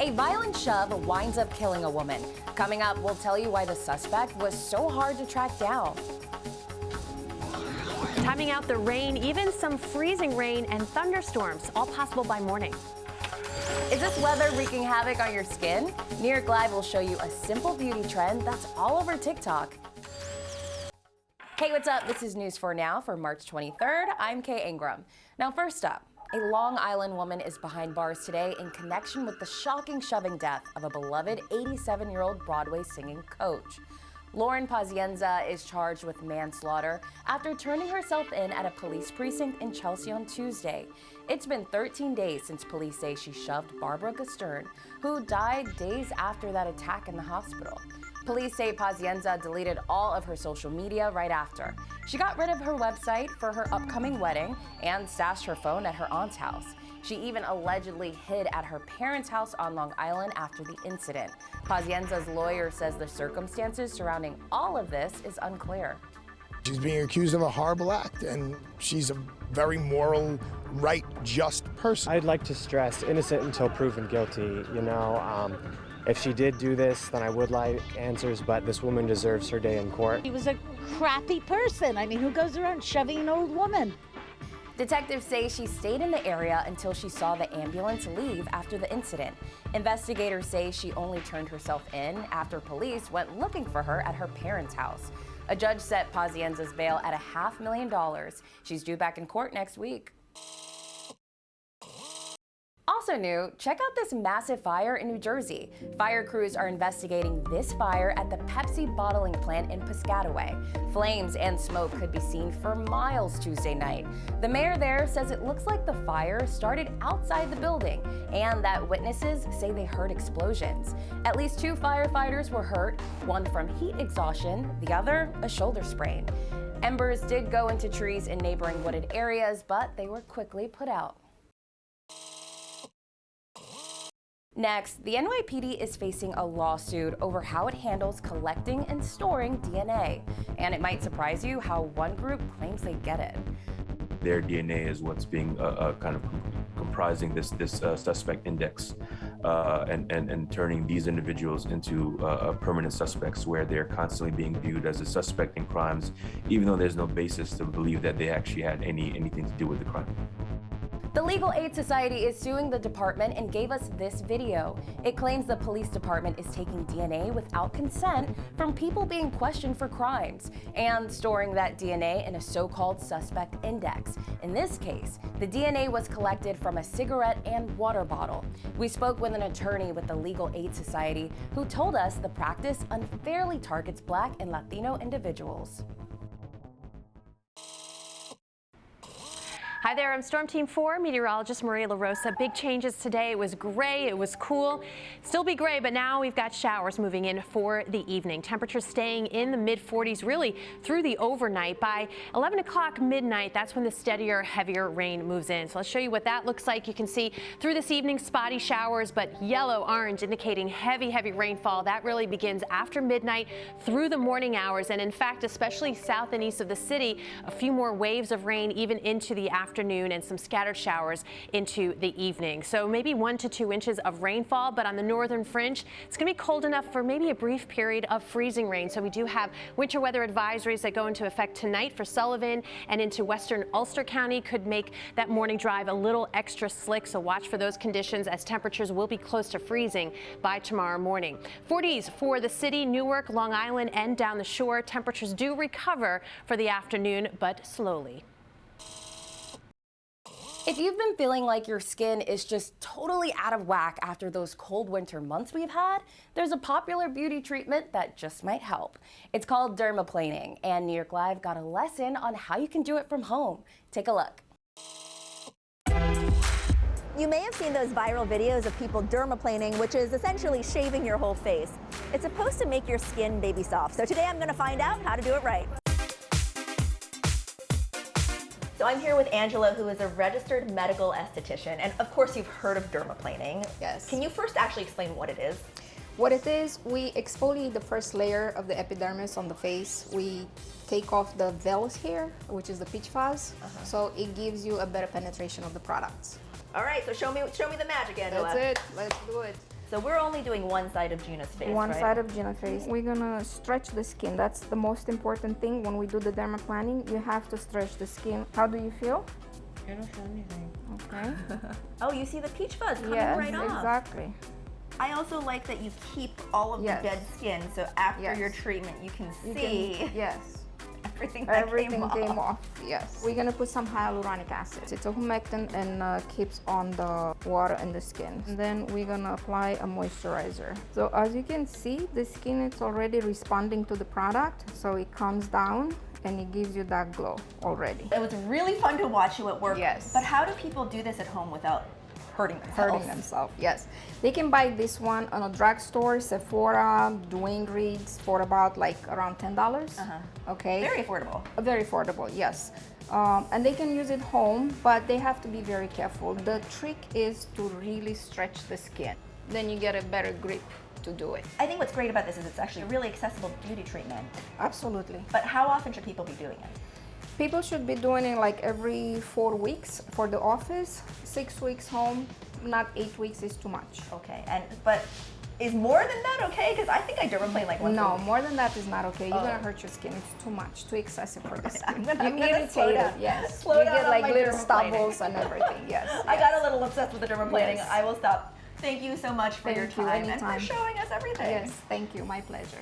A violent shove winds up killing a woman. Coming up, we'll tell you why the suspect was so hard to track down. Timing out the rain, even some freezing rain and thunderstorms, all possible by morning. Is this weather wreaking havoc on your skin? New York Live will show you a simple beauty trend that's all over TikTok. Hey, what's up? This is News 4 Now for March 23rd. I'm Kay Ingram. Now, first up, a Long Island woman is behind bars today in connection with the shocking shoving death of a beloved 87-year-old Broadway singing coach. Lauren Pazienza is charged with manslaughter after turning herself in at a police precinct in Chelsea on Tuesday. It's been 13 days since police say she shoved Barbara Gastern, who died days after that attack in the hospital. Police say Pazienza deleted all of her social media right after. She got rid of her website for her upcoming wedding and stashed her phone at her aunt's house. She even allegedly hid at her parents' house on Long Island after the incident. Pazienza's lawyer says the circumstances surrounding all of this is unclear. She's being accused of a horrible act, and she's a very moral, right, just person. I'd like to stress innocent until proven guilty. If she did do this, then I would like answers, but this woman deserves her day in court. He was a crappy person. I mean, who goes around shoving an old woman? Detectives say she stayed in the area until she saw the ambulance leave after the incident. Investigators say she only turned herself in after police went looking for her at her parents' house. A judge set Pazienza's bail at $500,000. She's due back in court next week. Also new, check out this massive fire in New Jersey. Fire crews are investigating this fire at the Pepsi bottling plant in Piscataway. Flames and smoke could be seen for miles Tuesday night. The mayor there says it looks like the fire started outside the building and that witnesses say they heard explosions. At least 2 firefighters were hurt, one from heat exhaustion, the other a shoulder sprain. Embers did go into trees in neighboring wooded areas, but they were quickly put out. Next, the NYPD is facing a lawsuit over how it handles collecting and storing DNA. And it might surprise you how one group claims they get it. Their DNA is what's being kind of comprising this suspect index and turning these individuals into permanent suspects where they're constantly being viewed as a suspect in crimes, even though there's no basis to believe that they actually had anything to do with the crime. The Legal Aid Society is suing the department and gave us this video. It claims the police department is taking DNA without consent from people being questioned for crimes and storing that DNA in a so-called suspect index. In this case, the DNA was collected from a cigarette and water bottle. We spoke with an attorney with the Legal Aid Society who told us the practice unfairly targets Black and Latino individuals. Hi there, I'm Storm Team 4 meteorologist Maria LaRosa. Big changes today. It was gray, it was cool. Still be gray, but now we've got showers moving in for the evening. Temperatures staying in the mid-40s really through the overnight. By 11 o'clock midnight, that's when the steadier, heavier rain moves in. So let's show you what that looks like. You can see through this evening spotty showers, but yellow-orange indicating heavy rainfall. That really begins after midnight through the morning hours. And in fact, especially south and east of the city, a few more waves of rain even into the afternoon and some scattered showers into the evening. So maybe 1 to 2 inches of rainfall, but on the northern fringe, it's going to be cold enough for maybe a brief period of freezing rain. So we do have winter weather advisories that go into effect tonight for Sullivan and into western Ulster County. Could make that morning drive a little extra slick. So watch for those conditions as temperatures will be close to freezing by tomorrow morning. 40s for the city, Newark, Long Island, and down the shore. Temperatures do recover for the afternoon, but slowly. If you've been feeling like your skin is just totally out of whack after those cold winter months we've had, there's a popular beauty treatment that just might help. It's called Dermaplaning, and New York Live got a lesson on how you can do it from home. Take a look. You may have seen those viral videos of people dermaplaning, which is essentially shaving your whole face. It's supposed to make your skin baby soft. So today I'm going to find out how to do it right. So I'm here with Angela, who is a registered medical esthetician, and of course you've heard of dermaplaning. Yes. Can you first actually explain what it is? What it is, we exfoliate the first layer of the epidermis on the face. We take off the vellus hair, which is the peach fuzz, so it gives you a better penetration of the products. All right, so show me the magic, Angela. That's it. Let's do it. So we're only doing one side of Gina's face, One right? side of Gina's face. We're gonna stretch the skin. That's the most important thing when we do the dermaplaning. You have to stretch the skin. How do you feel? I don't feel anything. Okay. Oh, you see the peach fuzz coming Yes, right off. exactly. I also like that you keep all of Yes. the dead skin, so after Yes. your treatment, you can You see can, yes. everything that Everything came off. Yes. We're gonna put some hyaluronic acid. It's a humectant and keeps on the water in the skin. And then we're gonna apply a moisturizer. So as you can see, the skin is already responding to the product. So it comes down and it gives you that glow already. It was really fun to watch you at work. Yes. But how do people do this at home without hurting themselves? Hurting themselves, yes. They can buy this one on a drugstore, Sephora, Dwayne Reed's for about like around $10. Okay. Very affordable. Very affordable, yes. And they can use it home, but they have to be very careful. The trick is to really stretch the skin. Then you get a better grip to do it. I think what's great about this is it's actually a really accessible beauty treatment. Absolutely. But how often should people be doing it? People should be doing it like every 4 weeks for the office, 6 weeks home, not 8 weeks is too much. Okay, but is more than that okay? Because I think I dermaplane like once a No, week. more than that is not okay. You're Oh. gonna hurt your skin. It's too much, too excessive for the skin. I'm gonna You slow irritate down. it, yes. Slow you down get on like my little dermaplaning. stubbles and everything, yes. I got a little obsessed with the dermaplaning. Yes. I will stop. Thank you so much for your Thank you, time and anytime. for showing us everything. Yes, thank you, my pleasure.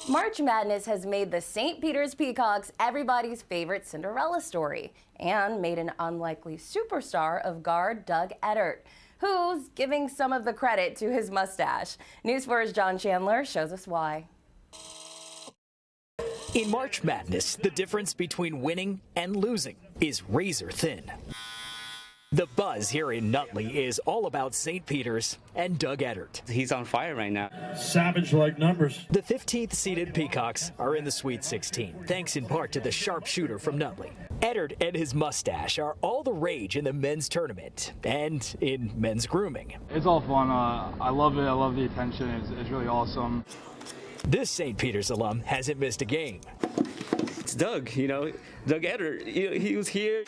March Madness has made the St. Peter's Peacocks everybody's favorite Cinderella story and made an unlikely superstar of guard Doug Edert, who's giving some of the credit to his mustache. News 4's John Chandler shows us why. In March Madness, the difference between winning and losing is razor thin. The buzz here in Nutley is all about St. Peter's and Doug Edert. He's on fire right now. Savage-like numbers. The 15th seeded Peacocks are in the Sweet 16, thanks in part to the sharpshooter from Nutley. Edert and his mustache are all the rage in the men's tournament and in men's grooming. It's all fun. I love it. I love the attention. It's really awesome. This St. Peter's alum hasn't missed a game. It's Doug, Doug Edert. He was here.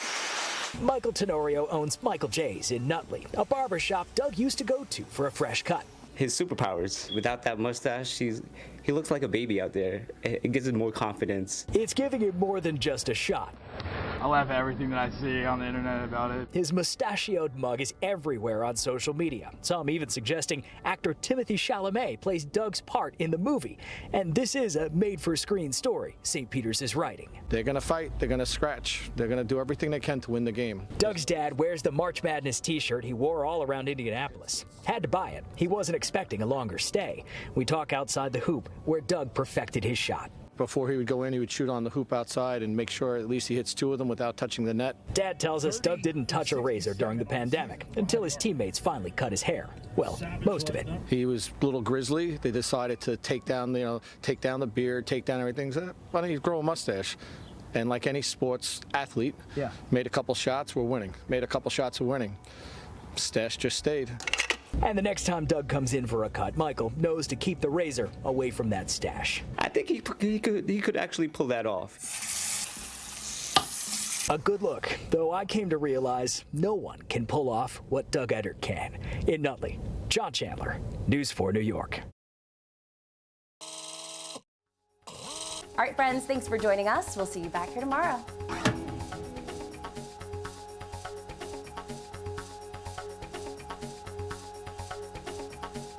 Michael Tenorio owns Michael J's in Nutley, a barber shop Doug used to go to for a fresh cut. His superpowers. Without that mustache, he looks like a baby out there. It gives him more confidence. It's giving him more than just a shot. I laugh at everything that I see on the internet about it. His mustachioed mug is everywhere on social media, some even suggesting actor Timothy Chalamet plays Doug's part in the movie. And this is a made-for-screen story St. Peter's is writing. They're going to fight, they're going to scratch, they're going to do everything they can to win the game. Doug's dad wears the March Madness t-shirt he wore all around Indianapolis. Had to buy it. He wasn't expecting a longer stay. We talk outside the hoop, where Doug perfected his shot. Before he would go in, he would shoot on the hoop outside and make sure at least he hits 2 of them without touching the net. Dad tells us Doug didn't touch a razor during the pandemic until his teammates finally cut his hair. Well, most of it. He was a little grizzly. They decided to take down the beard, take down everything. So why don't you grow a mustache? And like any sports athlete, made a couple shots, we're winning. Made a couple shots, we're winning. Mustache just stayed. And the next time Doug comes in for a cut, Michael knows to keep the razor away from that stash. I think he could actually pull that off. A good look, though I came to realize no one can pull off what Doug Edert can. In Nutley, John Chandler, News 4 New York. All right, friends, thanks for joining us. We'll see you back here tomorrow.